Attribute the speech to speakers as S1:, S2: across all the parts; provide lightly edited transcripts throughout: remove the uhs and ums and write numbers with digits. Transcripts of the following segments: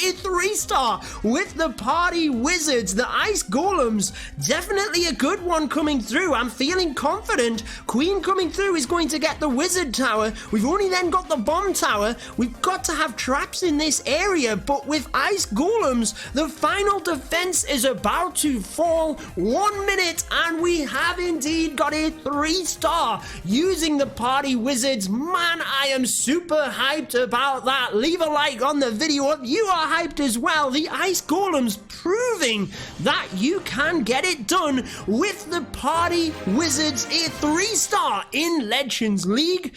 S1: a 3-star with the Party Wizards. The Ice Golems, definitely a good one coming through. I'm feeling confident. Queen coming through is going to get the Wizard Tower. We've only then got the Bomb Tower. We've got to have traps in this area, but with Ice Golems, the final defense is about to fall. 1 minute, and we have indeed got a 3-star using the Party Wizards. Man, I am super hyped about that. Leave a like on the video if you are hyped as well. The Ice Golems proving that you can get it done with the Party Wizards, a 3-star in Legends League.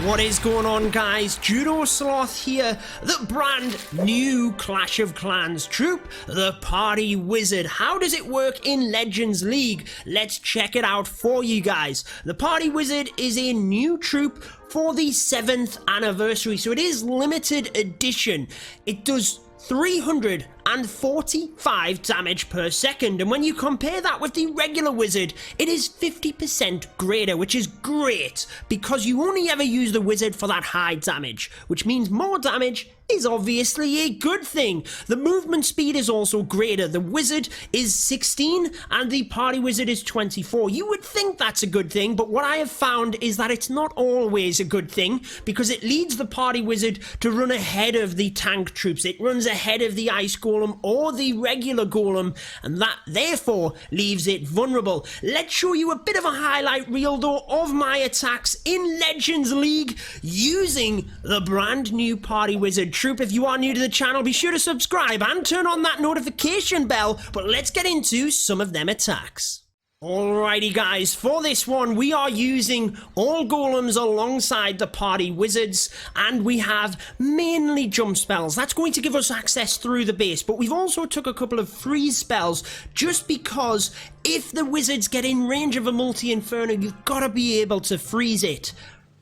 S1: What is going on, guys? Judo Sloth here, the brand new Clash of Clans troop, the Party Wizard. How does it work in Legends League? Let's check it out for you guys. The Party Wizard is a new troop for the 7th anniversary, so it is limited edition. It does 345 damage per second, and when you compare that with the regular wizard, it is 50% greater, which is great because you only ever use the wizard for that high damage, which means more damage is obviously a good thing. The movement speed is also greater. The wizard is 16 and the Party Wizard is 24. You would think that's a good thing, but what I have found is that it's not always a good thing because it leads the Party Wizard to run ahead of the tank troops. It runs ahead of the Ice Golem or the regular Golem, and that therefore leaves it vulnerable. Let's show you a bit of a highlight reel though of my attacks in Legends League using the brand new Party Wizard troop. If you are new to the channel, be sure to subscribe and turn on that notification bell, but let's get into some of them attacks. Alrighty guys, for this one we are using all golems alongside the Party Wizards, and we have mainly jump spells. That's going to give us access through the base, but we've also took a couple of freeze spells just because if the wizards get in range of a multi-inferno, you've got to be able to freeze it.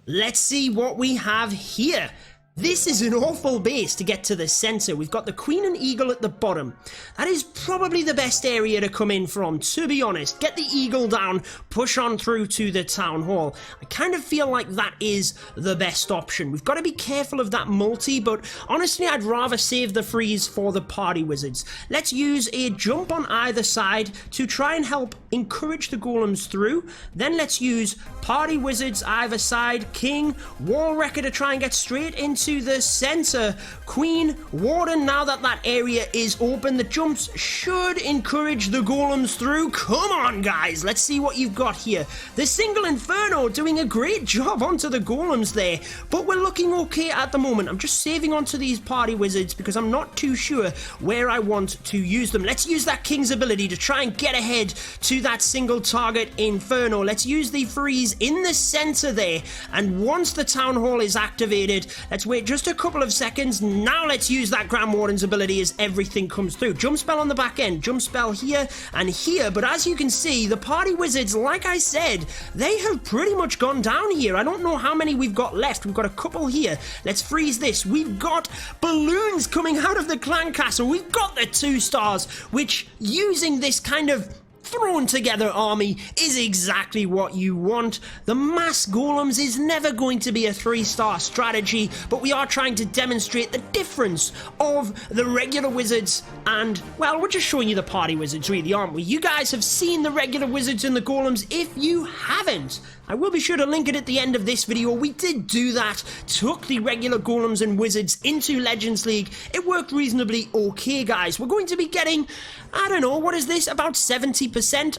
S1: Let's see what we have here. This is an awful base to get to the center. We've got the Queen and Eagle at the bottom. That is probably the best area to come in from, to be honest. Get the Eagle down, push on through to the Town Hall. I kind of feel like that is the best option. We've got to be careful of that multi, but honestly, I'd rather save the freeze for the Party Wizards. Let's use a jump on either side to try and help encourage the golems through. Then let's use Party Wizards either side, King, Wall Wrecker to try and get straight into the center, Queen, Warden. Now that that area is open, the jumps should encourage the golems through. Come on guys, let's see what you've got here. The single Inferno doing a great job onto the golems there, but we're looking okay at the moment. I'm just saving onto these Party Wizards because I'm not too sure where I want to use them. Let's use that King's ability to try and get ahead to that single target Inferno. Let's use the freeze in the center there, and once the Town Hall is activated, let's wait just a couple of seconds. Now let's use that Grand Warden's ability as everything comes through. Jump spell on the back end, jump spell here and here, but as you can see, the Party Wizards, like I said, they have pretty much gone down here. I don't know how many we've got left. We've got a couple here. Let's freeze this. We've got balloons coming out of the clan castle. We've got the 2 stars, which using this kind of thrown together army is exactly what you want. The mass golems is never going to be a 3-star strategy, but we are trying to demonstrate the difference of the regular wizards and, well, we're just showing you the Party Wizards really, aren't we? You guys have seen the regular wizards and the golems. If you haven't, I will be sure to link it at the end of this video. We did do that, took the regular golems and wizards into Legends League. It worked reasonably okay, guys. We're going to be getting, I don't know, what is this, about 70%?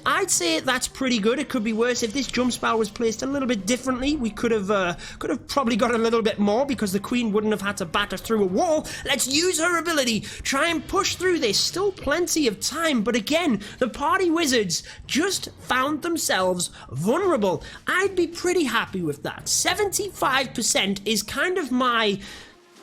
S1: I'd say that's pretty good. It could be worse. If this jump spell was placed a little bit differently, we could have probably got a little bit more because the Queen wouldn't have had to batter through a wall. Let's use her ability, try and push through this. Still plenty of time, but again, the Party Wizards just found themselves vulnerable. I'd be pretty happy with that. 75% is kind of my...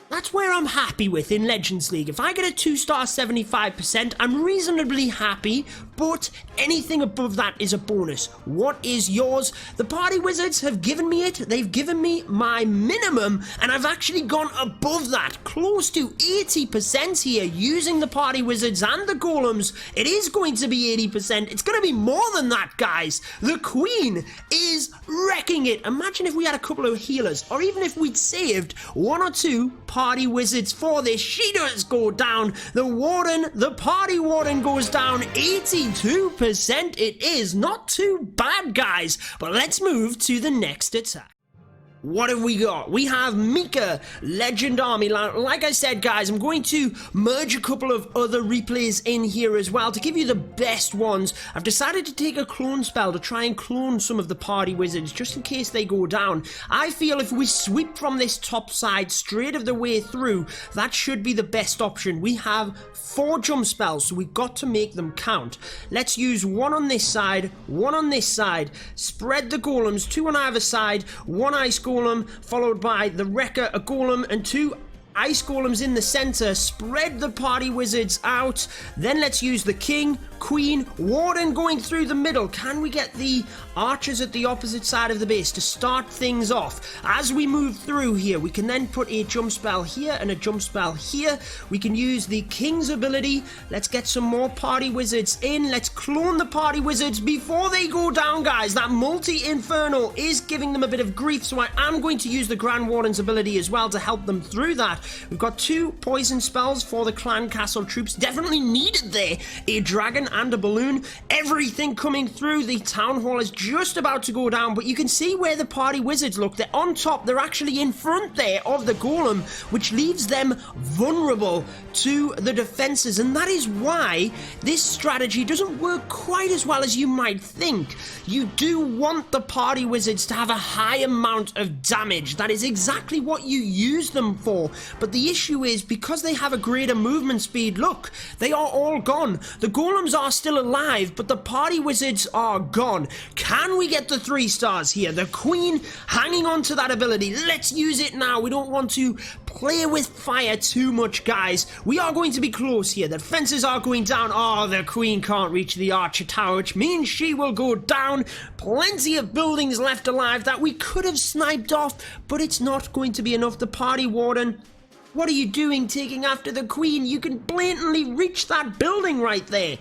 S1: That's where I'm happy with in Legends League. If I get a 2-star 75%, I'm reasonably happy, but anything above that is a bonus. What is yours? The party wizards have given me it. They've given me my minimum, and I've actually gone above that, close to 80% here, using the party wizards and the golems. It is going to be 80%. It's going to be more than that, guys. The queen is wrecking it. Imagine if we had a couple of healers, or even if we'd saved one or two party wizards for this. She does go down. The warden, the party warden, goes down 82%. It is not too bad, guys, but let's move to the next attack. What have we got? We have Mika, Legend Army. Like I said, guys, I'm going to merge a couple of other replays in here as well to give you the best ones. I've decided to take a clone spell to try and clone some of the party wizards just in case they go down. I feel if we sweep from this top side straight of the way through, that should be the best option. We have 4 jump spells, so we've got to make them count. Let's use one on this side, one on this side, spread the golems, 2 on either side, 1 ice golem, followed by the wrecker, a golem, and 2 ice golems in the center. Spread the party wizards out. Then let's use the king, queen, warden going through the middle. Can we get the archers at the opposite side of the base to start things off? As we move through here, we can then put a jump spell here and a jump spell here. We can use the king's ability. Let's get some more party wizards in. Let's clone the party wizards before they go down, guys. That multi-inferno is giving them a bit of grief, so I am going to use the grand warden's ability as well to help them through that. We've got 2 poison spells for the clan castle troops. Definitely needed there. A dragon and a balloon. Everything coming through. The town hall is just about to go down, but you can see where the party wizards look. They're on top. They're actually in front there of the golem, which leaves them vulnerable to the defenses, and that is why this strategy doesn't work quite as well as you might think. You do want the party wizards to have a high amount of damage. That is exactly what you use them for. But the issue is, because they have a greater movement speed, look, they are all gone. The golems are still alive, but the party wizards are gone. Can we get the 3 stars here? The queen hanging on to that ability. Let's use it now. We don't want to play with fire too much, guys. We are going to be close here. The fences are going down. Oh, the queen can't reach the archer tower, which means she will go down. Plenty of buildings left alive that we could have sniped off, but it's not going to be enough. The party warden, what are you doing taking after the queen? You can blatantly reach that building right there.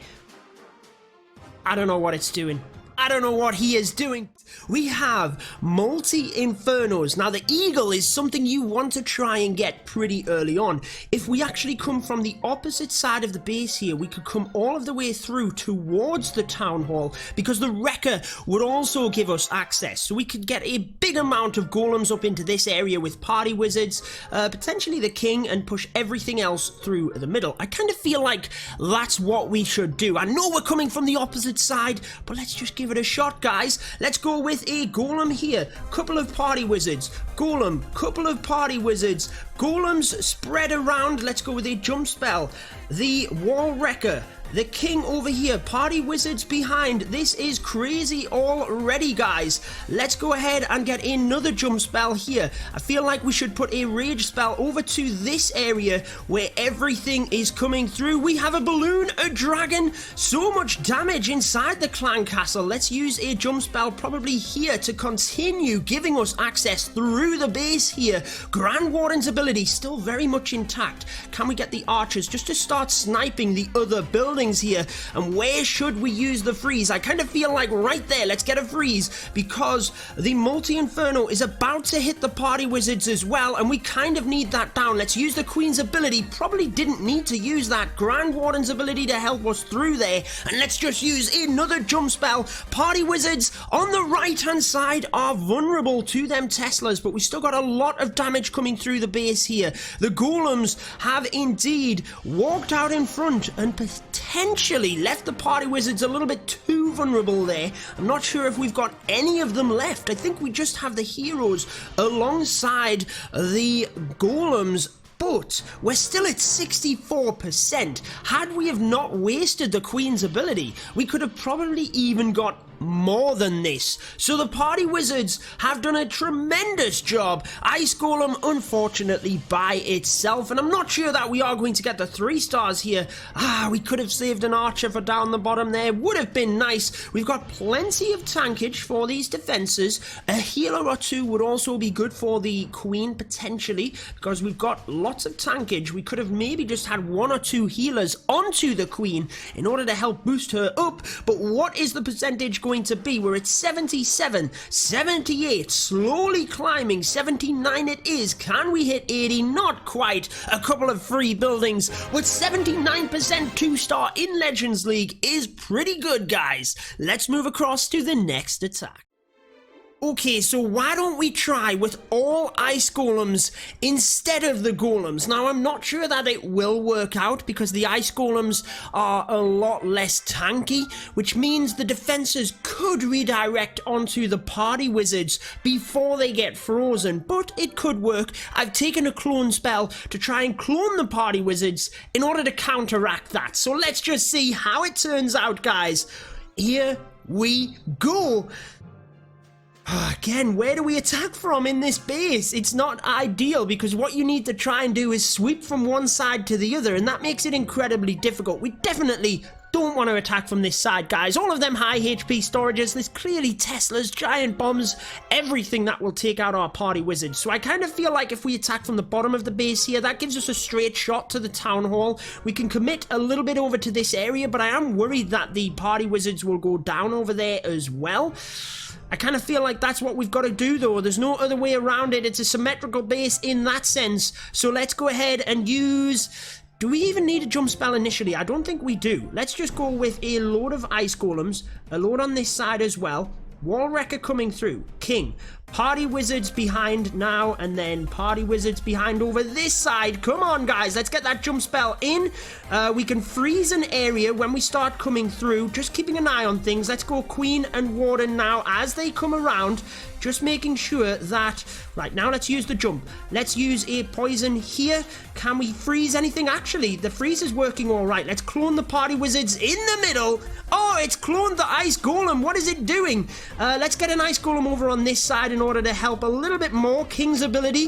S1: I don't know what it's doing. I don't know what he is doing. We have multi-infernos. Now, the eagle is something you want to try and get pretty early on. If we actually come from the opposite side of the base here, we could come all of the way through towards the town hall, because the wrecker would also give us access. So we could get a big amount of golems up into this area with party wizards, potentially the king, and push everything else through the middle. I kind of feel like that's what we should do. I know we're coming from the opposite side, but let's just give it a shot, guys. Let's go with a golem here, couple of party wizards, golem, couple of party wizards, golems spread around. Let's go with a jump spell, the wall wrecker, the king over here, party wizards behind. This is crazy already, guys. Let's go ahead and get another jump spell here. I feel like we should put a rage spell over to this area where everything is coming through. We have a balloon, a dragon, so much damage inside the clan castle. Let's use a jump spell probably here to continue giving us access through the base here. Grand Warden's ability still very much intact. Can we get the archers just to start sniping the other buildings here? And where should we use the freeze? I kind of feel like right there. Let's get a freeze, because the multi-inferno is about to hit the party wizards as well, and we kind of need that down. Let's use the queen's ability. Probably didn't need to use that Grand Warden's ability to help us through there, and let's just use another jump spell. Party wizards on the right hand side are vulnerable to them Teslas, but we still got a lot of damage coming through the base here. The golems have indeed walked out in front and potentially left the party wizards a little bit too vulnerable there. I'm not sure if we've got any of them left. I think we just have the heroes alongside the golems, but we're still at 64%. Had we have not wasted the queen's ability, we could have probably even got more than this. So the party wizards have done a tremendous job. Ice Golem, unfortunately, by itself, and I'm not sure that we are going to get the 3 stars here. We could have saved an archer for down the bottom there. Would have been nice. We've got plenty of tankage for these defenses. A healer or 2 would also be good for the queen, potentially, because we've got lots of tankage. We could have maybe just had 1 or 2 healers onto the queen in order to help boost her up. But what is the percentage going to be? We're at 77, 78, slowly climbing, 79 it is. Can we hit 80? Not quite. A couple of free buildings, with 79% 2-star in Legends League is pretty good, guys. Let's move across to the next attack. Okay, so why don't we try with all ice golems instead of the golems? Now, I'm not sure that it will work out because the ice golems are a lot less tanky, which means the defenses could redirect onto the party wizards before they get frozen, but it could work. I've taken a clone spell to try and clone the party wizards in order to counteract that. So let's just see how it turns out, guys. Here we go. Again, where do we attack from in this base? It's not ideal because what you need to try and do is sweep from one side to the other, and that makes it incredibly difficult. We definitely don't want to attack from this side, guys. All of them high HP storages. There's clearly Teslas, giant bombs, everything that will take out our party wizards. So I kind of feel like if we attack from the bottom of the base here, that gives us a straight shot to the town hall. We can commit a little bit over to this area, but I am worried that the party wizards will go down over there as well. I kind of feel like that's what we've got to do, though. There's no other way around it. It's a symmetrical base in that sense. So let's go ahead and use... Do we even need a jump spell initially? I don't think we do. Let's just go with a load of ice golems, a load on this side as well. Wall wrecker coming through. King. Party wizards behind now, and then party wizards behind over this side. Come on, guys, let's get that jump spell in. We can freeze an area when we start coming through, just keeping an eye on things. Let's go queen and warden now as they come around, just making sure that... Right, now let's use the jump. Let's use a poison here. Can we freeze anything? Actually, the freeze is working all right. Let's clone the party wizards in the middle. Oh, it's cloned the ice golem. What is it doing? Let's get an ice golem over on this side in order to help a little bit more. King's ability.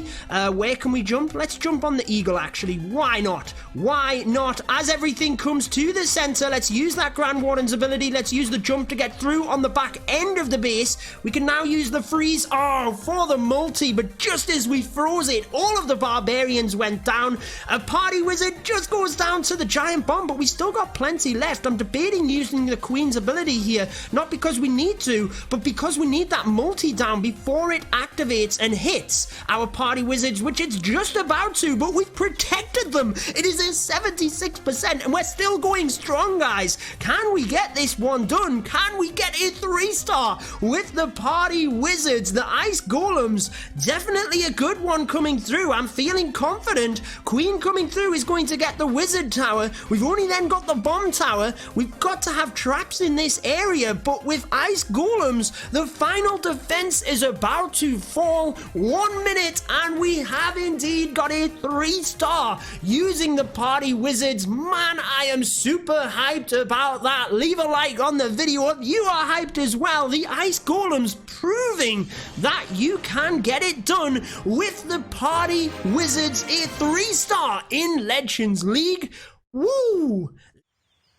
S1: Where can we jump? Let's jump on the eagle, actually. Why not? Why not? As everything comes to the center, let's use that Grand Warden's ability. Let's use the jump to get through on the back end of the base. We can now use the freeze. Oh, for the multi, but just as we froze it, all of the barbarians went down. A party wizard just goes down to the giant bomb, but we still got plenty left. I'm debating using the queen's ability here, not because we need to, but because we need that multi down before it activates and hits our party wizards, which it's just about to, but we've protected them. It is a 76%, and we're still going strong, guys. Can we get this one done? Can we get a 3-star with the party wizards? The ice golems, definitely a good one coming through. I'm feeling confident. Queen coming through is going to get the wizard tower. We've only then got the bomb tower. We've got to have traps in this area, but with ice golems, the final defense is about to fall. 1 minute, and we have indeed got a 3-star using the party wizards. Man, I am super hyped about that. Leave a like on the video if you are hyped as well. The ice golems proving that you can get it done with the party wizards, a 3-star in Legends League. Woo!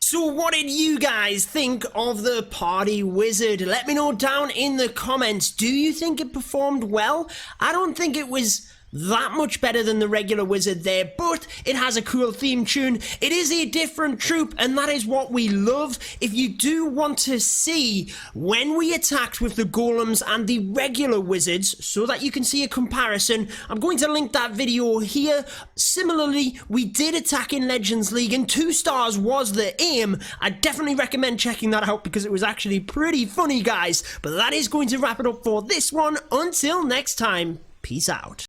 S1: So what did you guys think of the party wizard? Let me know down in the comments. Do you think it performed well? I don't think it was that much better than the regular wizard there, but it has a cool theme tune. It is a different troop, and that is what we love. If you do want to see when we attacked with the golems and the regular wizards so that you can see a comparison, I'm going to link that video here. Similarly, we did attack in Legends League and 2 stars was the aim. I definitely recommend checking that out because it was actually pretty funny, guys. But that is going to wrap it up for this one. Until next time, peace out.